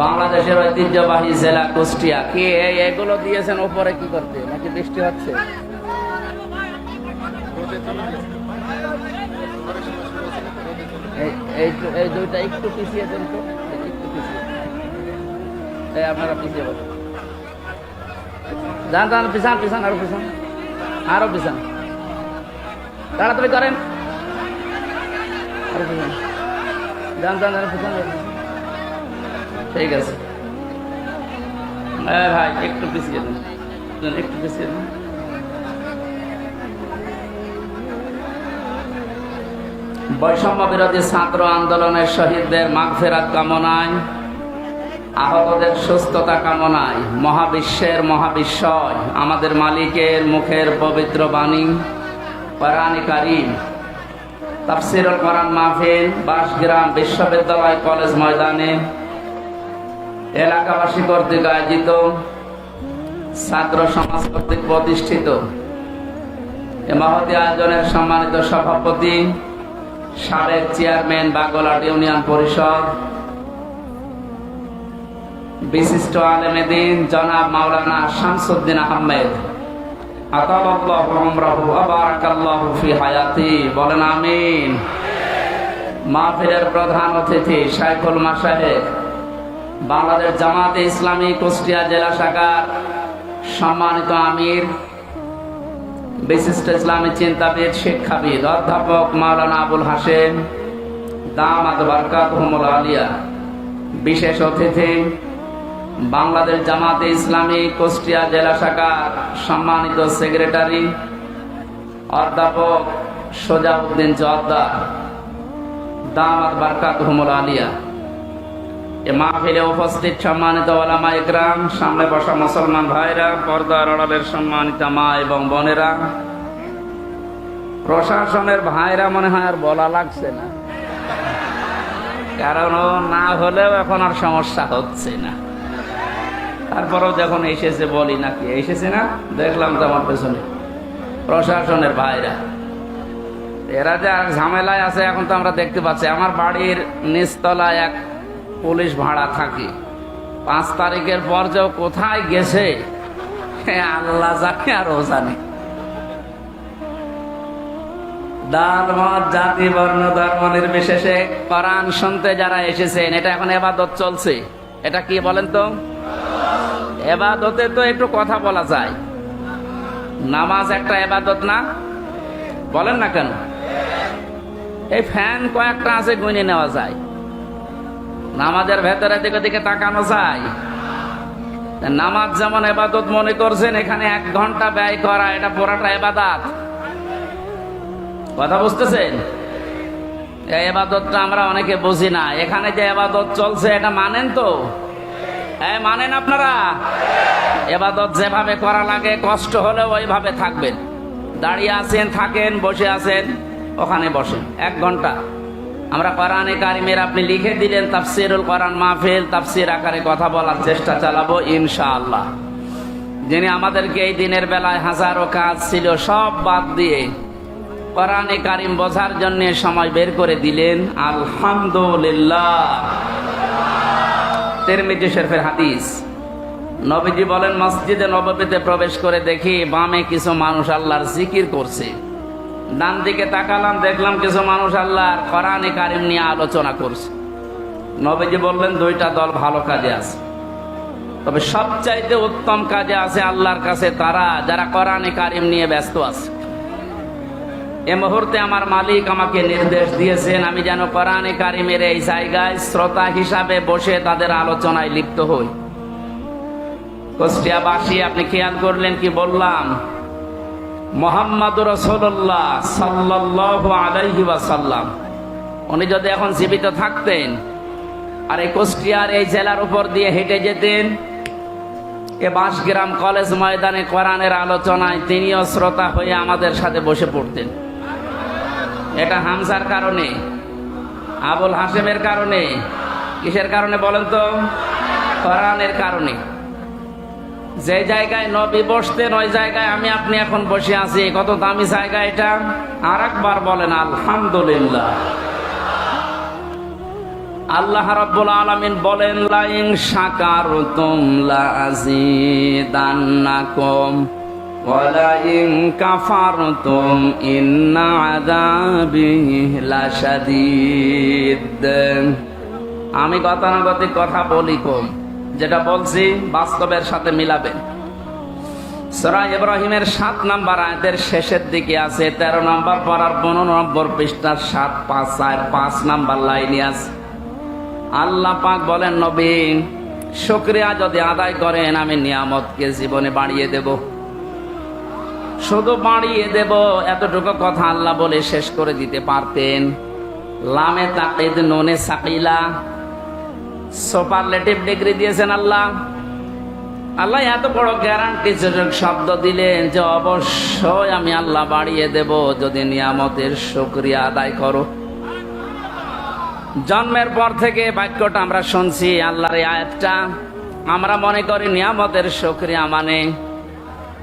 বাংলাদেশের ঐতিহ্যবাহী জেলা কুষ্টিয়া। কি এগুলো দিয়েছেন ওপরে কি করতে, নাকি বৃষ্টি হচ্ছে? এই দুইটা একটু পিছিয়ে দেন তো, একটু পিছিয়ে। আপনারা পিছিয়ে বসেন, যান যান, পিছান পিছান, আরো পিছান, আরো পিছান, তাড়াতাড়ি করেন, আরো পিছান, যান যান, আরো পিছান। ঠিক আছে ভাই, একটু পিছিয়ে দেন, একটু পিছিয়ে দেন। বৈষম্য বিরোধী ছাত্র আন্দোলনের শহীদদের মাগফিরাত কামনায়, আহতদের সুস্থতা কামনায়, মহাবিশ্বের মহাবিশ্বয় আমাদের মালিকের মুখের পবিত্র বাণী কোরআন কারীম তাফসীরুল কোরআন মাহফিল বাঁশগ্রাম বিশ্ববিদ্যালয় কলেজ ময়দানে এলাকাবাসী কর্তৃক আয়োজিত, ছাত্র সমাজ কর্তৃক প্রতিষ্ঠিত এ মহতী আয়োজনের সম্মানিত সভাপতি, সাবেক চেয়ারম্যান বাগলাট ইউনিয়ন পরিষদ, বিশিষ্ট আলেমে দ্বীন জনাব মাওলানা শামসুদ্দিন আহমেদ, আতালাল্লাহু উমরাহু ওয়া বারাকাল্লাহু ফি হায়াতি, বলেন আমিন। মাহফিলের প্রধান অতিথি শাইখুল মাশায়েখ, বাংলাদেশ জামাতে ইসলামী কুষ্টিয়া জেলা শাখার সম্মানিত আমির, বিশিষ্ট ইসলামী চিন্তাবিদ শিক্ষাবিদ অধ্যাপক মাওলানা আবুল হাশেম দামাত বারকাতুহুমুল আলিয়া, বিশেষ অতিথি বাংলাদেশ জামাতে ইসলামী কুষ্টিয়া জেলা শাখার সম্মানিত সেক্রেটারি অধ্যাপক সোজাউদ্দিন জোয়াদ্দার দামাত বারকাতুহুমুল আলিয়া, এ মাহফিলে উপস্থিত সম্মানিত ওলামা ইকরাম, সামনে বসা মুসলমান ভাইরা, পর্দার আড়ালের সম্মানিত মা এবং বোনেরা, প্রশাসনের ভাইরা, মনে হয় আর বলা লাগছে না, কারণ না হলেও এখন আর সমস্যা হচ্ছে না। তারপরেও যখন এসেছে বলি, নাকি এসেছে না, দেখলাম তো আমার পেছনে প্রশাসনের ভাইরা, এরা যে আর ঝামেলায় আছে এখন তো আমরা দেখতে পাচ্ছি। আমার বাড়ির নিচতলায় এক পুলিশ ভাড়া থাকি, 5 তারিখের পর যে কোথায় গেছে আল্লাহ জানে আর ও জানে। ডাল মত জাতি বর্ণ ধর্ম নির্বিশেষে কোরআন শুনতে যারা এসেছেন, এটা এখন ইবাদত চলছে। এটা কি বলেন তো? ইবাদতে তো একটু কথা বলা যায়, নামাজ একটা ইবাদত না? বলেন না কেন? এই ফ্যান কয়েকটা আছে, গুনে নেওয়া যায়। নামাজের ভেতরে দিকে দিকে তাকানো যায়। নামাজ যেমন ইবাদত মনে করছেন, এখানে 1 ঘন্টা ব্যয় করা, এটা পুরাটা ইবাদত। কথা বুঝতেছেন? এই ইবাদতটা আমরা অনেকে বুঝি না। এখানে যে ইবাদত চলছে এটা মানেন তো? মানেন আপনারা? ইবাদত যেভাবে করা লাগে, কষ্ট হলেও ওইভাবে থাকবেন। দাঁড়িয়ে আছেন থাকেন, বসে আছেন ওখানে বসেন। 1 ঘন্টা আমরা কোরআনে কারিমের, আপনি লিখে দিলেন তাফসীরুল কোরআন মাহফিল, তাফসীর আকারে কথা বলার চেষ্টা চালাবো ইনশাআল্লাহ। যিনি আমাদেরকে এই দিনের বেলায় হাজারো কাজ ছিল সব বাদ দিয়ে কোরআনে কারিম বোঝার জন্য সময় বের করে দিলেন, আলহামদুলিল্লাহ। তিরমিজি শরীফের হাদিস, নবীজি বলেন, মসজিদে নববীতে প্রবেশ করে দেখি বামে কিছু মানুষ আল্লাহর জিকির করছে, ডান দিকে তাকালাম, দেখলাম কিছু মানুষ আল্লাহর কোরআনে কারিম নিয়ে আলোচনা করছে। নবীজি বললেন, 2টা দল ভালো কাজে আছে, তবে সবচাইতে উত্তম কাজে আছে আল্লাহর কাছে তারা যারা কোরআনে কারিম নিয়ে ব্যস্ত আছে। এ মুহূর্তে আমার মালিক আমাকে নির্দেশ দিয়েছেন আমি যেন কোরআনে কারিমের এই জায়গায় শ্রোতা হিসাবে বসে তাদের আলোচনায় লিপ্ত হই। কুষ্টিয়াবাসী, আপনি খেয়াল করলেন কি বললাম? মুহাম্মাদুর রাসূলুল্লাহ সাল্লাল্লাহু আলাইহি ওয়াসাল্লাম, উনি যদি এখন জীবিত থাকতেন আর এই কুষ্টিয়ার এই জেলার উপর দিয়ে হেঁটে যেতেন, এ বাঁশগ্রাম কলেজ ময়দানে কোরআনের আলোচনায় তিনিও শ্রোতা হয়ে আমাদের সাথে বসে পড়তেন। এটা হামজার কারণে, আবুল হাশেমের কারণে, কিসের কারণে বলেন তো? কোরআনের কারণে। যে জায়গায় নবী বসতেন ওই জায়গায় আমি আপনি এখন বসে আছি, কত দামি জায়গা এটা। আর একবার বলেন আলহামদুলিল্লাহ। আল্লাহ রাব্বুল আলামিন বলেন, লাইন শাকারতুম লাযিদান্নাকুম ওয়া লাইন কাফারতুম ইন্না আযাবি লাশাদীদ। আমি গতানুগতিক কথা বলি কম, যেটা বলছি বাস্তবের সাথে মিলাবেন। সূরা ইব্রাহিমের 7 নম্বর আয়াতের শেষের দিকে আছে, 13 নম্বর পারার 15 নম্বর পৃষ্ঠার 7-5 নম্বর লাইনে আছে। আল্লাহ পাক বলেন, নবী শুকরিয়া যদি আদায় করেন আমি নিয়ামতকে জীবনে বাড়িয়ে দেব, শুধু বাড়িয়ে দেব। এতটুকু কথা আল্লাহ বলে শেষ করে দিতে পারতেন। লামে তাকিদ নুনে সাকিলা, সুপারলেটিভ ডিগ্রি দিয়েছেন আল্লাহ। আল্লাহ এত বড় গ্যারান্টি শব্দ দিলেন যে অবশ্যই আমি আল্লাহ বাড়িয়ে দেব যদি নিয়ামতের শুকরিয়া আদায় করো। জন্মের পর থেকে বাক্যটা আমরা শুনছি, আল্লাহর এই আয়াতটা। আমরা মনে করি নিয়ামতের শুকরিয়া মানে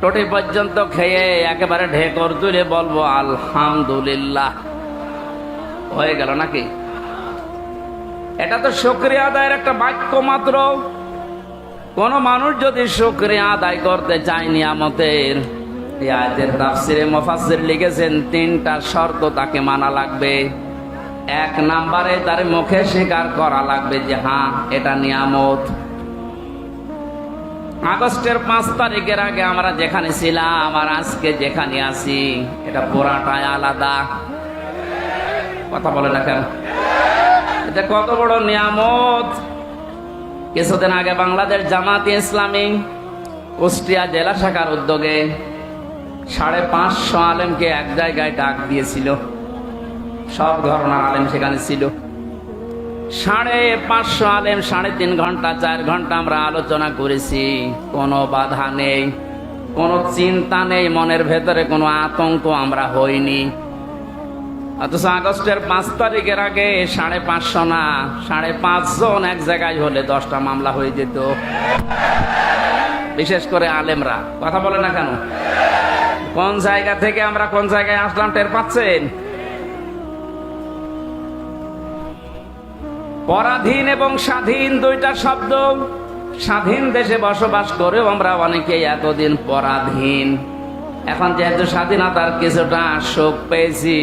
টটি পর্যন্ত খেয়ে একেবারে ঢেকর তুলে বলবো আলহামদুলিল্লাহ, হয়ে গেল নাকি? এটা তো শুকরিয়া আদায়ের একটা বাক্য মাত্র। কোন মানুষ যদি শুকরিয়া আদায় করতে চায় নিয়ামতের, এই আয়াতের তাফসিরে মুফাসসির লিখেছেন 3টা শর্ত তাকে মানা লাগবে। 1 নম্বরে তার মুখে স্বীকার করা লাগবে যে হ্যাঁ এটা নিয়ামত। আগস্টের 5 তারিখের আগে আমরা যেখানে ছিলাম আর আজকে যেখানে আছি এটা পুরাটাই আলাদা। কথা বলে না কেন? এটা কত বড় নিয়ামত। কিছুদিন আগে বাংলাদেশ জামাতে ইসলামী কুষ্টিয়া জেলা শাখার উদ্যোগে 550 আলেমকে এক জায়গায় ডাক দিয়েছিল। সব ঘরানার আলেম সেখানে ছিল। 550 আলেম 3.5 ঘন্টা 4 ঘন্টা আমরা আলোচনা করেছি। কোনো বাধা নেই, কোনো চিন্তা নেই, মনের ভেতরে কোনো আতঙ্ক আমরা হইনি। অথচ আগস্টের 5 তারিখের আগে 550 না 5.5 জন এক জায়গায় হলে 10টা মামলা হয়ে যেত। বিশেষ করে আলেমরা। কথা বলে না কেন? কোন জায়গা থেকে আমরা কোন জায়গায় আসলাম টের পাচ্ছেন? পরাধীন এবং স্বাধীন 2টা শব্দ। স্বাধীন দেশে বসবাস করেও আমরা অনেকেই এতদিন পরাধীন। এখন যেহেতু স্বাধীনতার কিছুটা সুখ পেয়েছি,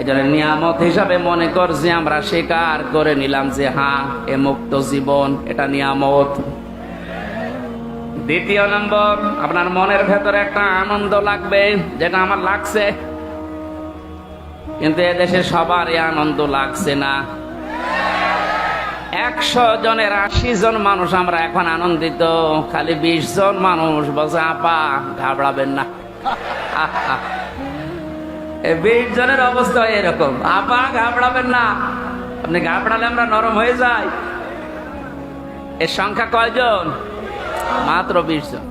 এজন্য নিয়ামত হিসাবে মনে করছি, আমরা স্বীকার করে নিলাম যে হ্যাঁ এ মুক্ত জীবন, এটা নিয়ামত। 2 নম্বর, আপনার মনের ভেতরে একটা আনন্দ লাগবে, যেটা আমার লাগছে। কিন্তু এদেশে সবার এই আনন্দ লাগছে না। 100 জনের 80 জন মানুষ আমরা এখন আনন্দিত, খালি 20 জন মানুষ বলছে আপা ঘাবড়াবেন না। 20 জনের অবস্থা এরকম, আপা ঘাবড়াবেন না। আপনি ঘাবড়ালে আমরা নরম হয়ে যাই। এর সংখ্যা কয়জন? মাত্র 20 জন।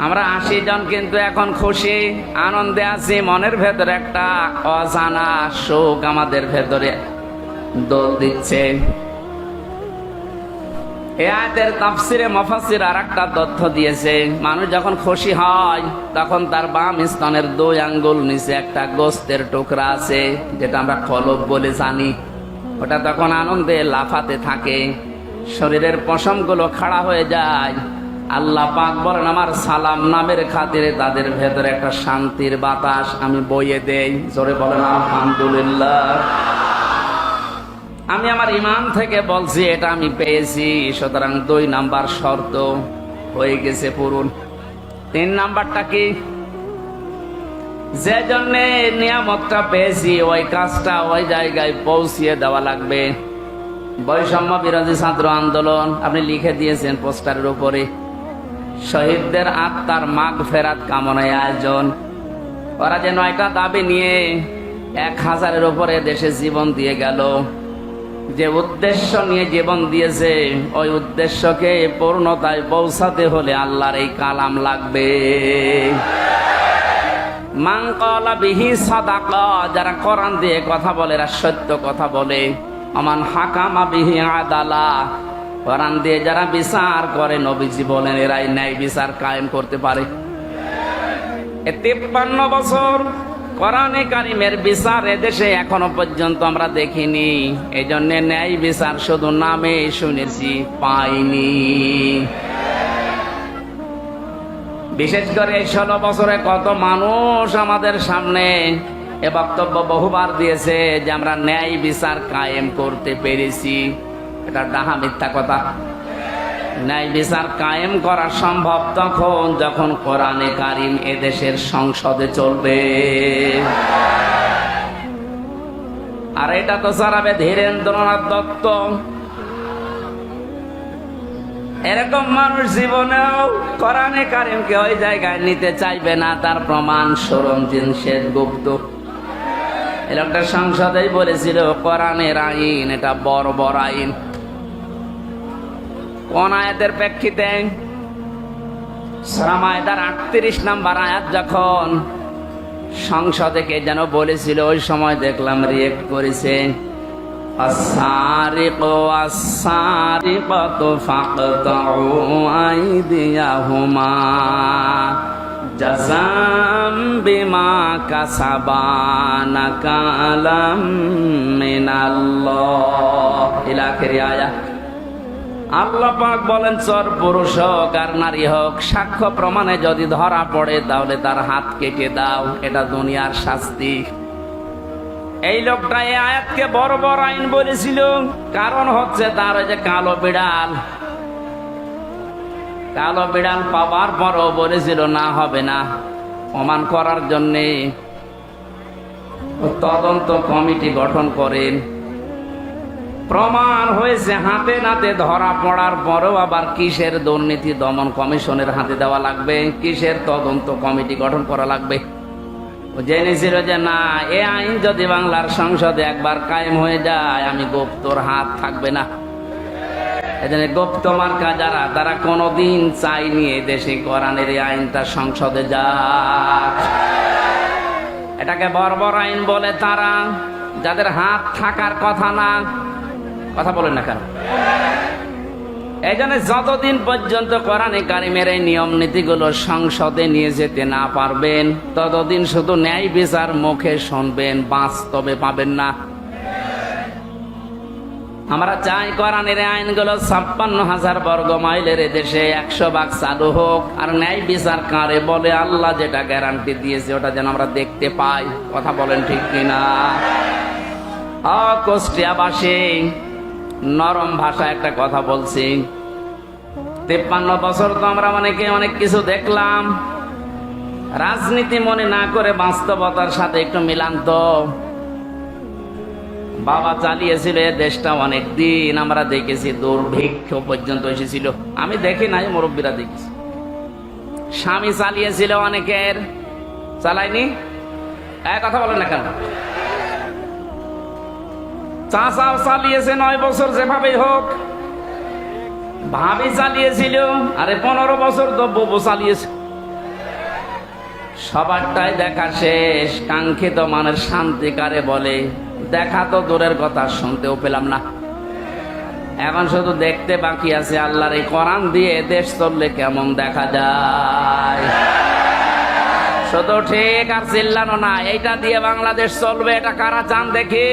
আমরা 80 জন কিন্তু এখন খুশি, আনন্দে আছি। মনের ভেতরে একটা অজানা সুখ আমাদের ভেতরে দোল দিচ্ছে। এই আয়াতের তাফসিরে মুফাসসির আরেকটা তথ্য দিয়েছে, মানুষ যখন খুশি হয় তখন তার বাম স্তনের 2 আঙ্গুল নিচে একটা গোস্তের টুকরা আছে, যেটা আমরা খলব বলে জানি। ওটা তখন আনন্দে লাফাতে থাকে, শরীরের পশমগুলো খাড়া হয়ে যায়। আল্লাহ পাক বলেন আমার সালাম নামের খাতিরে তাদের ভেতরে একটা শান্তির বাতাস আমি বইয়ে দেই। জোরে বলেন আলহামদুলিল্লাহ। আমি আমার ঈমান থেকে বলছি এটা আমি পেয়েছি, সুতরাং 2 নাম্বার শর্ত হয়ে গেছে পূরণ। 3 নাম্বারটা কি? যে জন্য নিয়ামতটা পেয়েছি ওই কাজটা ওই জায়গায় পৌঁছিয়ে দেওয়া লাগবে। বৈষম্য বিরোধী ছাত্র আন্দোলন আপনি লিখে দিয়েছেন পোস্টারের উপরে, শহীদদের আত্মার মাগফিরাত কামনায় আয়োজন। ওরা যে 9টা দাবি নিয়ে 1000-এর উপরে দেশে জীবন দিয়ে গেল, যে উদ্দেশ্য নিয়ে জীবন দিয়েছে ওই উদ্দেশ্যকে পূর্ণতায় পৌঁছাতে হলে আল্লাহর এই কালাম লাগবে। মান ক্বালা বিহি সাদাকা, যারা কোরআন দিয়ে কথা বলে এরা সত্য কথা বলে। আমান হাকামা বিহি আদালা, কোরআন দিয়ে যারা বিচার করে নবীজি বলেন এরাই ন্যায় বিচার কায়েম করতে পারে। 53 বছর কোরআনে কারিমের বিচার এদেশে এখনো পর্যন্ত আমরা দেখিনি। এই জন্য ন্যায় বিচার শুধু নামে শুনেছি, পাইনি। বিশেষ করে 16 বছরে কত মানুষ আমাদের সামনে এ বক্তব্য বহুবার দিয়েছে যে আমরা ন্যায় বিচার কায়েম করতে পেরেছি। এটা ডাহা মিথ্যা কথা। ন্যায় বিচার কায়েম করা সম্ভব তখন যখন কোরআনে কারিম এদেশের সংসদে চলবে। আর এটা তো চালাবে ধীরেন্দ্রনাথ দত্ত। এরকম মানুষ জীবনেও কোরআনে কারিমকে ওই জায়গায় নিতে চাইবে না। তার প্রমাণ সরঞ্জিত সেনগুপ্ত। এই লোকটা সংসদেই বলেছিল কোরআনের আইন এটা বর্বর আইন। কোন আয়াতের প্রেক্ষিতে? সূরা মায়েদার 38 নম্বর আয়াত যখন সংসদে কে যেন বলেছিল, ওই সময় দেখলাম রিয়েক্ট করেছে, আস-সারিকু ওয়াস-সারিকাতু ফাকতাউ আইদিয়াহুমা জাযাম বিমা কাসাবা নাকালাম মিনাল্লাহ। ইলা আখির আয়াত। আল্লাহ পাক বলেন, চোর পুরুষ হোক আর নারী হোক, সাক্ষ্য প্রমাণে যদি ধরা পড়ে তাহলে তার হাত কেটে দাও। এটা দুনিয়ার শাস্তি। এই লোকটা এই আয়াতকে বড় বড় আইন বলেছিল। কারণ হচ্ছে তার ওই যে কালো বিড়াল পাওয়ার পরও বলেছিল না, হবে না। প্রমাণ করার জন্যে তদন্ত কমিটি গঠন করেন। প্রমাণ হয়েছে, হাতে নাতে ধরা পড়ার পরেও আবার কিসের দুর্নীতি দমন কমিশনের হাতে দেওয়া লাগবে, কিসের তদন্ত কমিটি গঠন করা লাগবে। জেনেছিল যে না, এ আইন যদি বাংলার সংসদে একবার কায়েম হয়ে যায়, আমি গুপ্তর হাত থাকবে না। এজন্য গুপ্ত মার্কা যারা, তারা কোনোদিন চাইনি এ দেশে কোরআনের এই আইনটা সংসদে যাক। এটাকে বর্বর আইন বলে তারা, যাদের হাত থাকার কথা না। কথা বলেন না কেন? এই জন্য যতদিন পর্যন্ত কোরআনে কারিমের এই নিয়ম নীতিগুলো সংসদে নিয়ে যেতে না পারবেন, ততদিন শুধু ন্যায় বিচার মুখে শুনবেন, বাস্তবে পাবেন না। আমরা চাই কোরআনের আইনগুলো 56,000 বর্গ মাইলের দেশে 100 ভাগ চালু হোক। আর ন্যায় বিচার কারে বলে, আল্লাহ যেটা গ্যারান্টি দিয়েছে ওটা যেন আমরা দেখতে পাই। কথা বলেন ঠিক কিনা? কুষ্টিয়াবাসী নরম ভাষা একটা কথা বলছি। 53 বছর তো আমরা অনেকে অনেক কিছু দেখলাম। রাজনীতি মনে না করে বাস্তবতার সাথে একটু মিলান তো। বাবা চালিয়েছিল এ দেশটা অনেক দিন, আমরা দেখেছি। দুর্ভিক্ষ পর্যন্ত এসেছিল, আমি দেখি নাই, মুরব্বীরা দেখেছি। স্বামী চালিয়েছিল অনেকের, চালায়নি। কথা বলেন না কেন? চাচাও চালিয়েছে 9 বছর, যেভাবেই হোক। ভাবি চালিয়েছিল, আরে 15 বছর তো বউ চালিয়েছে। সবারটাই দেখা শেষ। কাঙ্ক্ষিত মানের শান্তি কারে বলে? দেখা তো দূরের কথা, শুনতেও পেলাম না। এখন শুধু দেখতে বাকি আছে আল্লাহর এই কোরআন দিয়ে দেশ চললে কেমন দেখা যায়। শুধু ঠিক আর চিল্লানো না, এইটা দিয়ে বাংলাদেশ চলবে, এটা কারা চান দেখি?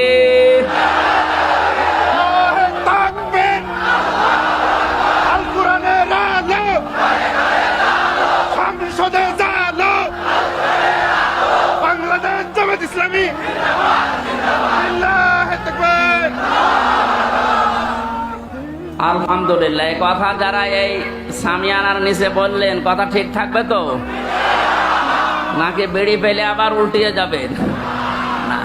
বাংলাদেশ জামাত ইসলামী। আলহামদুলিল্লাহ। এই কথা যারা এই সামিয়ানার নিচে বললেন, কথা ঠিক থাকবে তো নাকি বেড়ি পেলে আবার উল্টিয়ে যাবেন? না।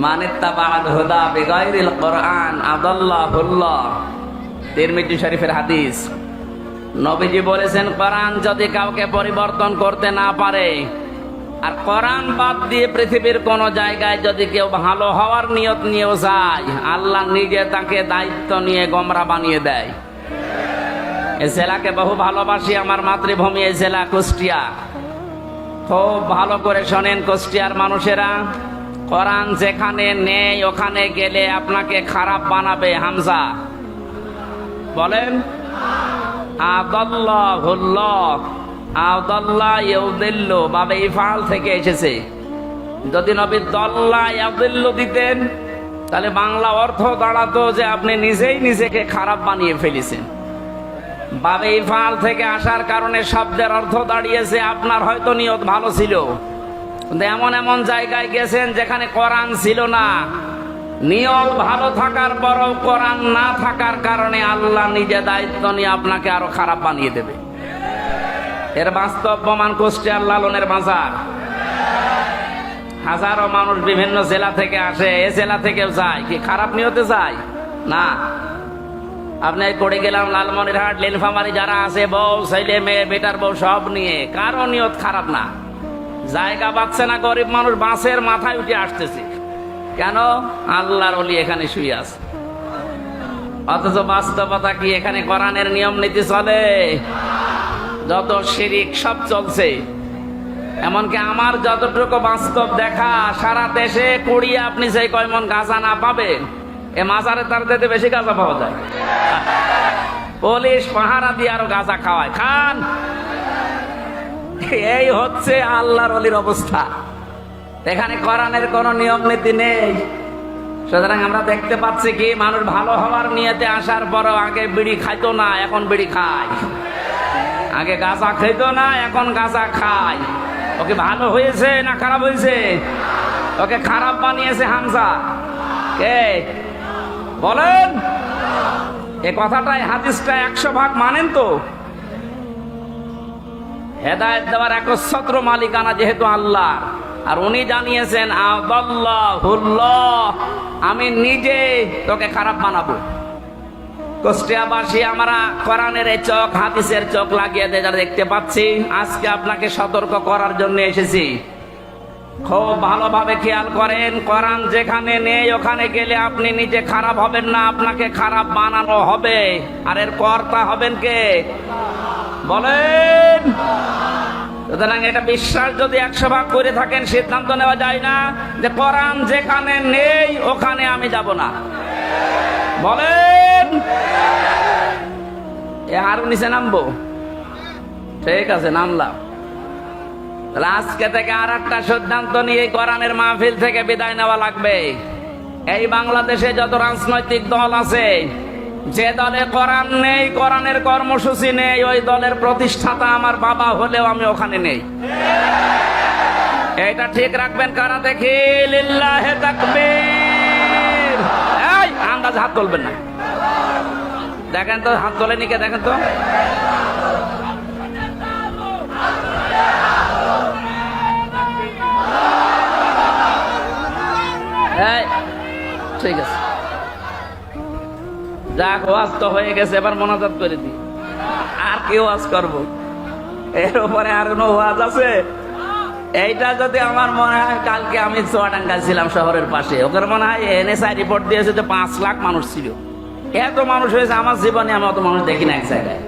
মানিত্তাবা'আল হুদা বিগাইরিল কোরআন আদাল্লাহুল্লাহ। তিরমিজি শরীফের হাদিস। নবীজি বলেছেন, কোরআন যদি কাউকে পরিবর্তন করতে না পারে, আর কোরআন বাদ দিয়ে পৃথিবীর কোন জায়গায় যদি কেউ ভালো হওয়ার নিয়ত নিয়েও যায়, আল্লাহ নিজে তাকে দায়িত্ব নিয়ে গোমরা বানিয়ে দেয়। এই জেলাকে বহু ভালোবাসি, আমার মাতৃভূমি এই জেলা কুষ্টিয়া। খুব ভালো করে শোনেন কুষ্টিয়ার মানুষেরা, কোরআন যেখানে নেই ওখানে গেলে আপনাকে খারাপ বানাবে। হামজা বলেন, আদাল্লাহুল্লাহ আদাল্লা ইউদিল্লু বাবে ইফআল থেকে এসেছে। যদি নবী দল্লা ইয়াদিল্লু দিতেন তাহলে বাংলা অর্থ দাঁড়াতো যে আপনি নিজেই নিজেকে খারাপ বানিয়ে ফেলেছেন। বাবে ইফআল থেকে আসার কারণে শব্দের অর্থ দাঁড়িয়েছে আপনার হয়তো নিয়ত ভালো ছিল, কিন্তু এমন এমন জায়গায় গেছেন যেখানে কোরআন ছিল না। নিয়ত ভালো থাকার পরও কোরআন না থাকার কারণে আল্লাহ নিজে দায়িত্ব নিয়ে আপনাকে আরো খারাপ বানিয়ে দেবে। এর বাস্তব প্রমাণ কুষ্টিয়ার লালনের বাজার। হাজারো মানুষ বিভিন্ন জেলা থেকে আসে, এ জেলা থেকেও যায়, কি খারাপ নিয়তে যায় না। আপনি করে গেলাম লালমনিরহাট, নীলফামারী যারা আছে, বউ ছেলে মেয়ে বেটার বউ সব নিয়ে, কারো নিয়ত খারাপ না। জায়গা পাচ্ছে না, গরিব মানুষ বাসের মাথায় উঠে আসতেছে, কেন? আল্লাহর ওলি এখানে শুয়ে আছে। অথচ বাস্তবতা কি? এখানে কোরআনের নিয়ম নীতি চলে, যত শিরিক সব চলছে। এমনকি আমার যতটুকু বাস্তব দেখা, সারা দেশে কুড়িয়ে আপনি সেই কয় মন গাঁজা না পাবেন, এ মাজারে তার দিতে বেশি গাঁজা পাওয়া যায়। পুলিশ পাহারা দিয়ে আরো গাঁজা খাওয়ায়, খান। এই হচ্ছে আল্লাহর ওলির অবস্থা। এখানে কোরআনের কোনো নিয়ম নীতি নেই। সুতরাং আমরা দেখতে পাচ্ছি কি, মানুষ ভালো হওয়ার নিয়তে আসার পরও আগে বিড়ি খাইতো না, এখন বিড়ি খায়। আগে গাঁজা খাইত না, এখন গাঁজা খায়। ওকে ভালো হয়েছে না খারাপ হয়েছে? ওকে খারাপ বানিয়েছে হামজা। কে বলেন? এ কথাটাই, হাদিসটা 100 ভাগ মানেন তো? হেদায়েত দেওয়ার একচ্ছত্র মালিকানা যেহেতু আল্লাহ, আর উনি জানিয়েছেন আদাল্লাহুল্লাহ, আমি নিজে তোকে খারাপ বানাবো। কুষ্টিয়াবাসী, আমরা কোরআনের এই চোখ, হাদিসের চোখ লাগিয়ে দিয়ে যারা দেখতে পাচ্ছি, আজকে আপনাকে সতর্ক করার জন্য এসেছি। খুব ভালোভাবে খেয়াল করেন, কোরআন যেখানে নেই ওখানে গেলে আপনি নিজে খারাপ হবেন না, আপনাকে খারাপ বানানো হবে। আর এর কর্তা হবেন কে? বলেন। সুতরাং এটা বিশ্বাস যদি 100 ভাগ করে থাকেন, সিদ্ধান্ত নেওয়া যায় না যে কোরআন যেখানে নেই ওখানে আমি যাব না। বলেন। এ আরো নিচে নামবো? ঠিক আছে, নামলাম। তাহলে আজকে থেকে আর একটা সিদ্ধান্ত নিয়ে কোরআনের মাহফিল থেকে বিদায় নেওয়া লাগবে। এই বাংলাদেশে যত রাজনৈতিক দল আছে, যে দলে কোরআন নেই, কোরআনের কর্মসূচি নেই, ওই দলের প্রতিষ্ঠাতা আমার বাবা হলেও আমি ওখানে নেই। এটা ঠিক রাখবেন। কারা দেখি? লিল্লাহে তাকবীর। এই আন্দাজ হাত তুলবেন না। দেখেন তো, হাত তোলেনি কে? দেখেন তো। ঠিক আছে, যাক, ওয়াজ তো হয়ে গেছে, এবার মোনাজাত করে দিই। আর কি ওয়াজ করবো? এর উপরে আর কোনো ওয়াজ আছে? এইটা যদি আমার মনে হয়, কালকে আমি চুয়াডাঙ্গা ছিলাম শহরের পাশে, ওখানে মনে হয় NSI রিপোর্ট দিয়েছে যে 5 লাখ মানুষ ছিল। এত মানুষ হয়েছে আমার জীবনে আমি অত মানুষ দেখি না এক জায়গায়।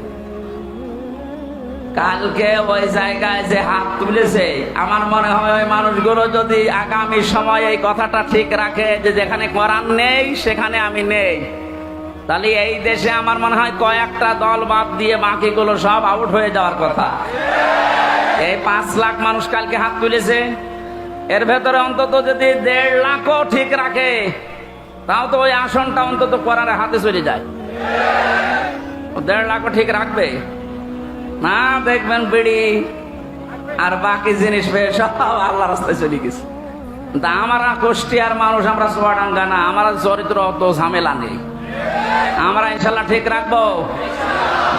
কালকে ওই জায়গায় যে হাত তুলেছে, আমার মনে হয় ওই মানুষগুলো যদি আগামী সময় এই কথাটা ঠিক রাখে যে যেখানে কোরআন নেই সেখানে আমি নেই, তাহলে এই দেশে আমার মনে হয় কয়েকটা দল বাদ দিয়ে বাকিগুলো সব আউট হয়ে যাওয়ার কথা। এই 5 লাখ মানুষ কালকে হাত তুলেছে, এর ভেতরে অন্তত যদি 1.5 লাখও ঠিক রাখে, তাও তো ওই আসনটা অন্তত কোরআনের হাতে চলে যায়। 1.5 লাখও ঠিক রাখবে না, দেখবেন বিড়ি আর বাকি জিনিস পেয়ে সব আল্লাহ রাস্তায় চলে গেছে। আমরা কুষ্টিয়ার মানুষ, আমরা চুয়াডাঙ্গা না, আমরা চরিত্র অত ঝামেলা নেই, আমরা ইনশাল্লাহ ঠিক রাখবো।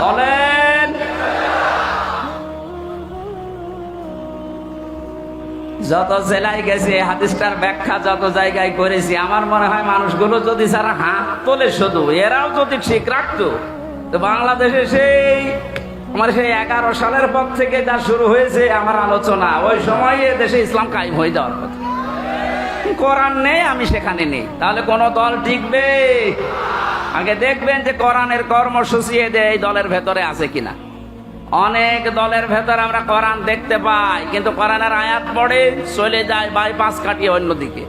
বলেন। যত জেলায় গেছি, হাদিসটার ব্যাখ্যা যত জায়গায় করেছি, আমার মনে হয় মানুষগুলো যদি যারা হাত তোলে শুধু, এরাও যদি ঠিক রাখতো, তো বাংলাদেশে সেই আমার সেই 11 সালের পর থেকে যা শুরু হয়েছে আমার আলোচনা, ওই সময় দেশে ইসলাম কায়েম হয়ে যাওয়ার কথা। কোরআন নেই, আমি সেখানে নেই, তাহলে কোন দল টিকবে? আগে দেখবেন যে কোরআনের কর্মসূচি এই দলের ভেতরে আছে কিনা। অনেক দলের ভেতরে আমরা কোরআন দেখতে পাই, কিন্তু কোরআনের আয়াত পড়ে চলে যায় বাইপাস কাটিয়ে অন্যদিকে।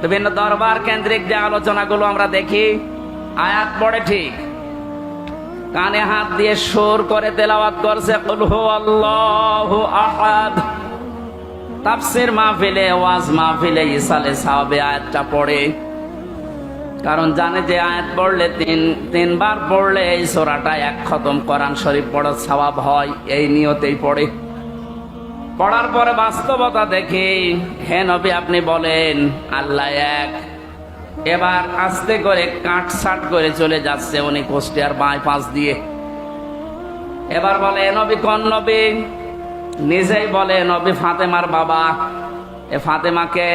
বিভিন্ন দরবার কেন্দ্রিক যে আলোচনাগুলো আমরা দেখি, আয়াত পড়ে ঠিক, কানে হাত দিয়ে সুর করে তেলাওয়াত করছে কুল হুয়াল্লাহু আহাদ। তাফসীর মাহফিলে, ওয়াজ মাহফিলে ইসালে সাহাবে আয়াতটা পড়ে, কারণ জানে যে আয়াত পড়লে তিনবার পড়লে এই সূরাটা এক খতম কোরআন শরীফ পড়ার সওয়াব হয়, এই নিয়তেই পড়ে। পড়ার পরে বাস্তবতা দেখি, হে নবী আপনি বলেন আল্লাহ এক। এবার আস্তে করে কাটছাট করে চলে যাচ্ছে উনি কুষ্টিয়ার বাইপাস দিয়ে। এবার বলে নবী কোন নবী? নিজেই বলে নবী ফাতেমার বাবা। এ ফাতেমাকে?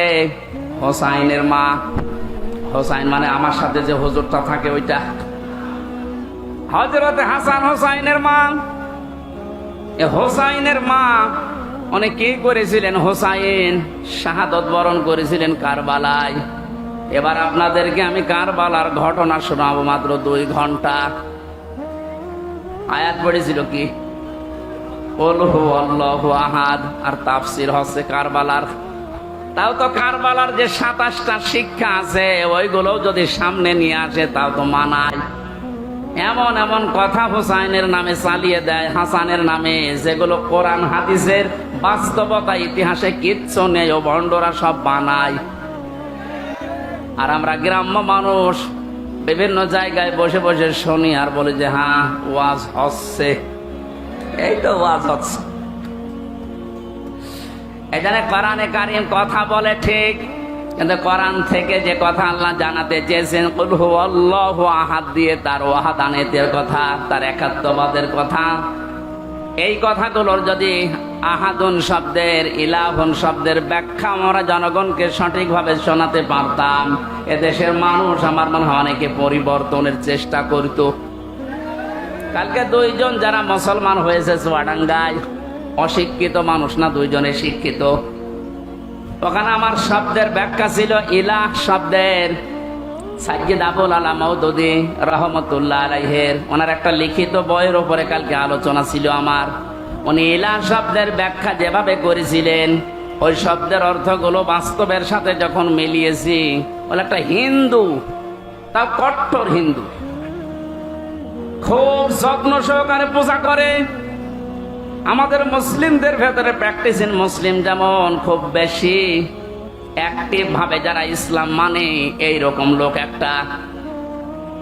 হোসাইনের মা। হোসাইন মানে আমার সাথে যে হুজুরটা থাকে ওইটা, হযরতে হাসান হোসাইনের মা। এ হোসাইনের মা উনি কি করেছিলেন? হোসাইন শাহাদত বরণ করেছিলেন কারবালায়। এবার আপনাদেরকে আমি কারবালার ঘটনা শোনাবো, মাত্র 2 ঘন্টা। আয়াত পড়েছিল কি? কুল হুয়াল্লাহু আহাদ। আর তাফসীর হচ্ছে কারবালার। তাও তো কারবালার যে 27টা শিক্ষা আছে ওইগুলো যদি সামনে নিয়ে আসে তাও তো মানায়। এমন এমন কথা হুসাইনের নামে চালিয়ে দেয়, হাসানের নামে, যেগুলো কোরআন হাদিসের বাস্তবতা ইতিহাসে কিচ্ছু নেই, ও ভণ্ডরা সব বানায়। আর আমরা গ্রাম্য মানুষ বিভিন্ন জায়গায় বসে বসে শুনি আর বলি যে হ্যাঁ ওয়াজ হচ্ছে, এই তো ওয়াজ হচ্ছে। এখানে কোরআনে কারীম কথা বলে ঠিক, কিন্তু কোরআন থেকে যে কথা আল্লাহ জানাতে চেয়েছেন কুল হুয়াল্লাহু আহাদ দিয়ে তার ওয়াহাদানিয়তের কথা, তার একাত্মবাদের কথা, এই কথাগুলোর যদি আহাদুন শব্দের, ইলাহুন শব্দের ব্যাখ্যা আমরা জনগণকে সঠিকভাবে শোনাতে পারতাম, এদেশের মানুষ আমার মনে হয় অনেকে পরিবর্তনের চেষ্টা করত। কালকে 2 জন যারা মুসলমান হয়েছে চুয়াডাঙ্গায়, অশিক্ষিত মানুষ না, 2 জনে শিক্ষিত। ওখানে আমার শব্দের ব্যাখ্যা ছিল ইলাহ শব্দের সাইয়্যিদ আবুল আলা মওদুদী রাহমাতুল্লাহ আলাইহির, ওনার একটা লিখিত বইয়ের উপরে কালকে আলোচনা ছিল আমার। উনি ইলাহ শব্দের ব্যাখ্যা যেভাবে করেছিলেন, ওই শব্দের অর্থগুলো বাস্তবের সাথে যখন মিলিয়েছি, বলে একটা হিন্দু, তাও কট্টর হিন্দু, খুব যত্ন সহকারে পূজা করে। আমাদের মুসলিমদের ভেতরে প্র্যাকটিসিং মুসলিম যেমন খুব বেশি অ্যাক্টিভ ভাবে যারা ইসলাম মানে, এইরকম লোক একটা।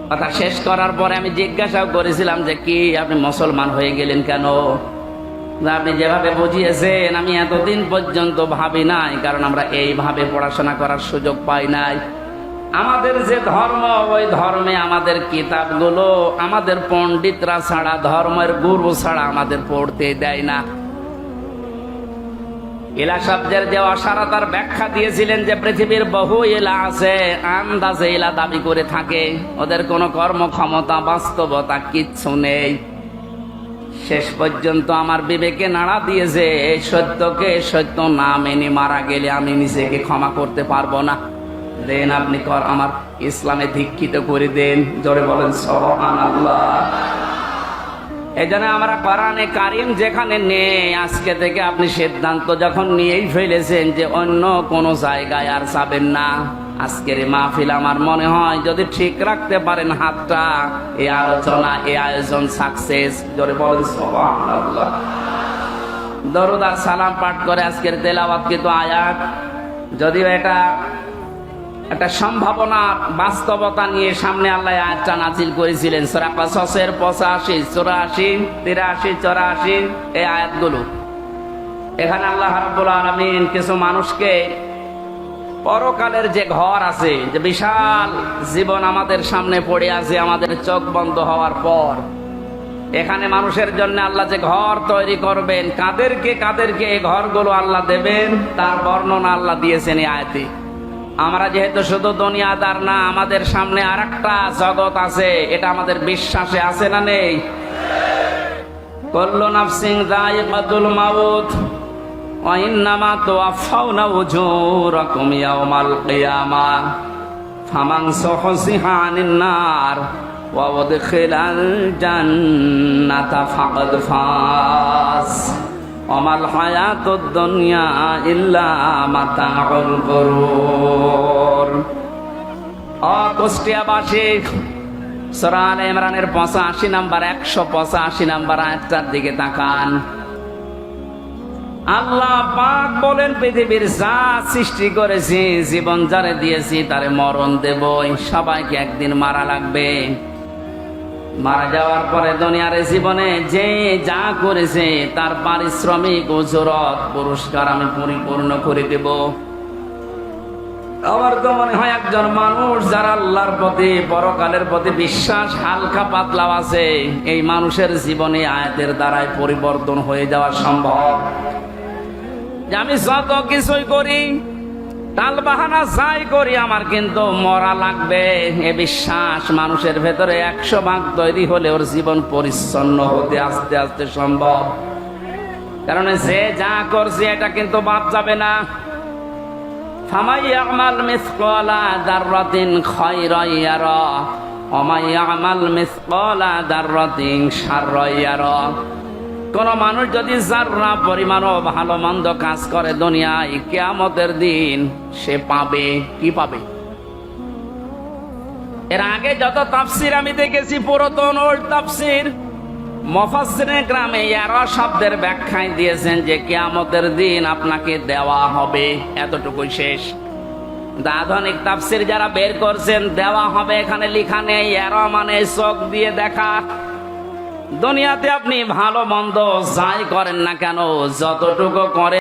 কথা শেষ করার পরে আমি জিজ্ঞাসাও করেছিলাম যে কি আপনি মুসলমান হয়ে গেলেন কেন? আপনি যেভাবে বুঝিয়েছেন আমি এতদিন পর্যন্ত ভাবি নাই, কারণ আমরা এইভাবে পড়াশোনা করার সুযোগ পাই নাই। আমাদের যে ধর্ম, ওই ধর্মে আমাদের কিতাবগুলো আমাদের পণ্ডিতরা ছাড়া, ধর্মের গুরু ছাড়া আমাদের পড়তে দেয় না। ইলা শব্দের যে অসারতার ব্যাখ্যা দিয়েছিলেন যে পৃথিবীর বহু ইলা আছে, আন্দাজে ইলা দাবি করে থাকে, ওদের কোনো কর্মক্ষমতা বাস্তবতা কিচ্ছু নেই। শেষ পর্যন্ত আমার বিবেকে নাড়া দিয়েছে, এই সত্যকে সত্য না মেনে মারা গেলে আমি নিজেকে ক্ষমা করতে পারবো না। দেন আপনি আমার ইসলামে দীক্ষিত করে দেন, জোরে বলেন সুবহানাল্লাহ। এই জন্য আমরা কোরআনে কারীম যেখানে নেই, আজকে থেকে আপনি সিদ্ধান্ত যখন নিয়েই ফেলেছেন যে অন্য কোন জায়গায় আর যাবেন না, আজকের এই মাহফিল আমার মনে হয় যদি ঠিক রাখতে পারেন হাতটা, এই আলোচনা, এই আয়োজন সাকসেস। জোরে বলেন সুবহানাল্লাহ। দরুদ আর সালাম পাঠ করে আজকের তেলাওয়াতকৃত আয়াত, যদিও এটা একটা সম্ভাবনা বাস্তবতা নিয়ে সামনে আল্লাহ আয়াতটা নাজিল করেছিলেন। সূরা কাসাসের 85, 84, 83, 84 এই আয়াতগুলো। এখানে আল্লাহ রাব্বুল আলামিন কিছু মানুষকে পরকালের যে ঘর আছে, যে বিশাল জীবন আমাদের সামনে পড়ে আছে আমাদের চোখ বন্ধ হওয়ার পর, এখানে মানুষের জন্য আল্লাহ যে ঘর তৈরি করবেন, কাদেরকে কাদেরকে এই ঘরগুলো আল্লাহ দেবেন তার বর্ণনা আল্লাহ দিয়েছেন এই আয়াতে। আমরা যেহেতু শুধু দুনিয়াদার না, আমাদের সামনে আরেকটা জগৎ আছে, এটা আমাদের বিশ্বাসে আছে না নেই? কুল্লু নাফসিন যায়িকাতুল মাউত ওয়া ইন্নামা তুওয়াফাউনা উজুরাকুম ইয়াওমাল কিয়ামাহ ফামান যুহজিহা আনিন নার ওয়া উদখিলাল জান্নাতা ফাকাদ ফাজ ওমাল হায়াতুদ দুনিয়া ইল্লা মাতাউল গুরুর। কুষ্টিয়াবাসী, সূরা আলে ইমরানের 85 নাম্বার 185 নাম্বার আয়াতটার দিকে তাকান। আল্লাহ পাক বলেন, পৃথিবীর যা সৃষ্টি করেছি, জীবন যারে দিয়েছি তারে মরণ দেব। সবাইকে একদিন মারা লাগবে। মারা যাওয়ার পরে দুনিয়ার জীবনে যে যা করেছে তার পারিশ্রমিক উজরত পুরস্কার আমি পরিপূর্ণ করে দেব। আমার তো মনে হয় একজন মানুষ যারা আল্লাহর প্রতি, পরকালের প্রতি বিশ্বাস হালকা পাতলাও আছে, এই মানুষের জীবনে আয়াতের দ্বারাই পরিবর্তন হয়ে যাওয়া সম্ভব। যে আমি যত কিছুই করি, টাল বাহানা যাই করি, আমার কিন্তু মরা লাগবে, এ বিশ্বাস মানুষের ভেতরে 100 ভাগ তৈরি হলে ওর জীবন পরিচ্ছন্ন হতে আস্তে আস্তে সম্ভব। কারণ যে যা করছে এটা কিন্তু বাদ যাবে না। ফামাই ইয়ামাল মিসকালা দাররাতিন খায়রান ইয়ারা ওয়া মান ইয়ামাল মিসকালা দাররাতিন শাররান ইয়ারা। কোন মানুষ যদি যাররা পরিমাণও ভালো মন্দ কাজ করে দুনিয়ায়, কিয়ামতের দিন সে পাবে। কি পাবে? এর আগে যত তাফসীর আমি দেখেছি, পুরাতন ওল্ড তাফসীর, মুফাসসিরিন গ্রামে ইয়ারা শব্দের ব্যাখ্যায় দিয়েছেন যে কিয়ামতের দিন আপনাকে দেওয়া হবে, এতটুকুই শেষ। আধুনিক তাফসীর যারা বের করছেন, দেওয়া হবে এখানে লেখা নেই। ইয়ারা মানে চোখ দিয়ে দেখা। দুনিয়াতে আপনি ভালো মন্দ যাই করেন না কেন, যতটুকু করে